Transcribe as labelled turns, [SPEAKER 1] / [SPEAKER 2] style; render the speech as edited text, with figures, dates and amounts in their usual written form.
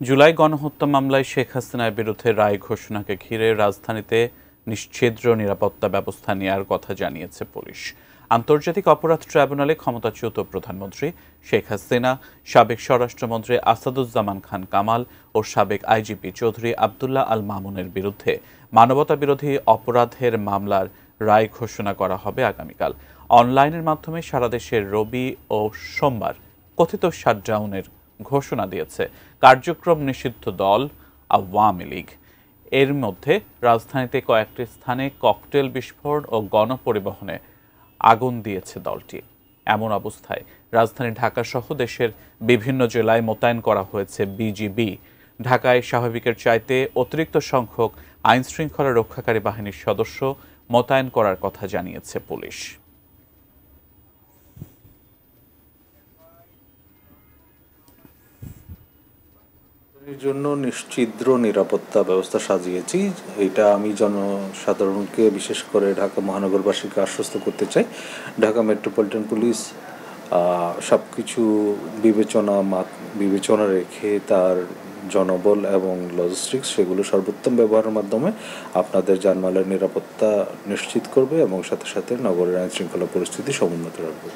[SPEAKER 1] জুলাই গণহত্যা মামলায় শেখ হাসিনার বিরুদ্ধে রায় ঘোষণাকে ঘিরে রাজধানীতে নিশ্ছিদ্র নিরাপত্তা ব্যবস্থা নেওয়ার কথা জানিয়েছে পুলিশ। আন্তর্জাতিক অপরাধ ট্রাইব্যুনালে ক্ষমতাচ্যুত প্রধানমন্ত্রী শেখ হাসিনা, সাবেক স্বরাষ্ট্রমন্ত্রী আসাদুজ্জামান খান কামাল ও সাবেক আইজিপি চৌধুরী আবদুল্লাহ আল মামুনের বিরুদ্ধে মানবতাবিরোধী অপরাধের মামলার রায় ঘোষণা করা হবে আগামীকাল। অনলাইনের মাধ্যমে সারা দেশের রবি ও সোমবার কথিত শাটডাউনের ঘোষণা দিয়েছে কার্যক্রম নিষিদ্ধ দল আওয়ামী লীগ। এর মধ্যে রাজধানীতে কয়েকটি স্থানে ককটেল বিস্ফোরণ ও গণপরিবহনে আগুন দিয়েছে দলটি। এমন অবস্থায় রাজধানী ঢাকা সহ দেশের বিভিন্ন জেলায় মোতায়েন করা হয়েছে বিজিবি। ঢাকায় স্বাভাবিকের চাইতে অতিরিক্ত সংখ্যক আইনশৃঙ্খলা রক্ষাকারী বাহিনীর সদস্য মোতায়েন করার কথা জানিয়েছে পুলিশ।
[SPEAKER 2] এর জন্য নিশ্ছিদ্র নিরাপত্তা ব্যবস্থা সাজিয়েছি। এটা আমি জনসাধারণকে, বিশেষ করে ঢাকা মহানগরবাসীকে আশ্বস্ত করতে চাই, ঢাকা মেট্রোপলিটন পুলিশ সব কিছু বিবেচনা রেখে তার জনবল এবং লজিস্টিক্স সেগুলো সর্বোত্তম ব্যবহারের মাধ্যমে আপনাদের জানমালের নিরাপত্তা নিশ্চিত করবে এবং সাথে সাথে নগরের আইনশৃঙ্খলা পরিস্থিতি সমুন্নত রাখবে।